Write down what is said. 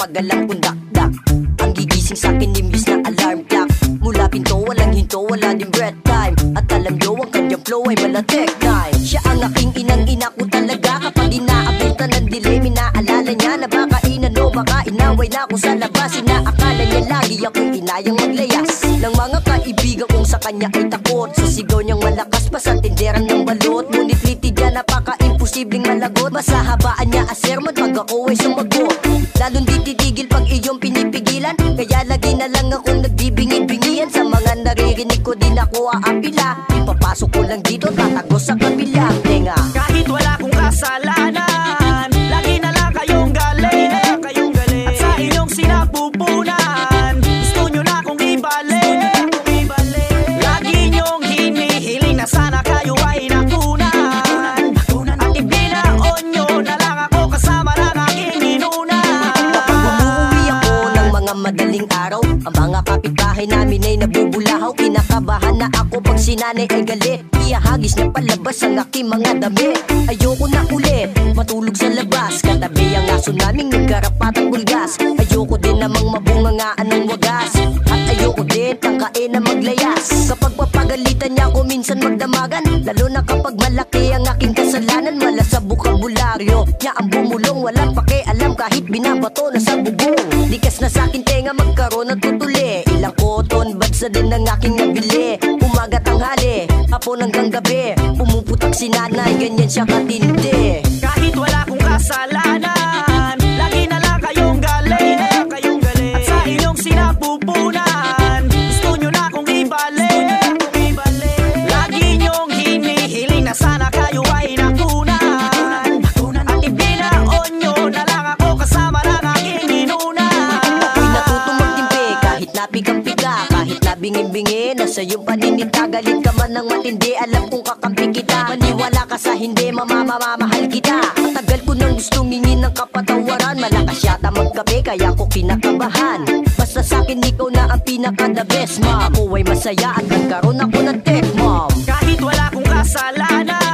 kapag alam kong dakdak. Ang gigising sa'kin imbis na alarm clock. Mula pinto walang hinto, wala din breath time. At alam nyo ang kanyang flow ay malatek time. Siya ang aking inang-ina ko talaga. Kapag inaabutan ng dilim, inaalala niya na baka inano, baka inaway na ako sa labas. Inaakala niya lagi akong inayang maglayas ng mga kaibigan kong sa kanya ay takot. Sa sigaw niyang malakas pa sa tinderan ng balot. Ngunit litid niya napaka-imposibleng malagot. Masahabaan niya asermon pag ako ay sumagot. Lalong di titigil pag iyong pinipigilan. Kaya lagi na lang akong nagbibingi-bingian. Sa mga naririnig ko din ako aapila. Ipapasok ko lang dito, tatago sa kabila. Tenga kahit wala kong kasalanan, lagi na lang kayong galing. At sa inyong sinapupunan, gusto nyo na akong ibalik. Lagi nyong hinihiling na sana kayo ay nakunan. At ibinaon nyo na lang ako kasama ng aking inunan. Kapag umuwi ako ng mga madaling araw, ang mga kapitbahay namin ay nabubulahaw. Kinakabahan na ako pag si nanay ay galit. Ihahagis niya palabas ang aking mga damit. Ayoko na ulit matulog sa labas. Katabi ang aso naming nagkarapatang bulgas. Ayoko din namang mabungangaan ng wagas. At ayoko din tangkain na maglayas. Kapag papagalitan niya ako minsan magdamagan. Lalo na kapag malaki ang aking kasalanan. Mala sa bukabularyo niya ang bumulong. Walang pakialam kahit binabato na sa bubong. Likas na sa akin tenga magkaroon ng tutuli. Ilang cotton buds na din ang aking nabili. Umaga tanghali, hapon hanggang gabi. Pumuputak si nanay, ganyan siya katindi. Kahit wala kong kasalanan, lagi na lang kayong galing. At sa inyong sinapupunan, gusto nyo na akong ibalik. Lagi nyong hinihiling na sana kayo ay nakunan. At ibinaon nyo na lang ako kasama ng aking inunan. Ako'y natutong magtimpi kahit napigang-piga. Kahit nabingin-bingin na sa iyong paninita. Galit ka man ng matindi, alam kong kakampi kita. Maniwala ka sa hindi, mamamamahal kita. Matagal ko nang gustong hingin ng kapatawaran. Malakas yata magkape kaya ko kinakabahan. Basta sa'kin ikaw na ang pinaka-the best, mom. Ako ay masaya at nagkaroon ako ng tech, mom. Kahit wala kong kasalanan,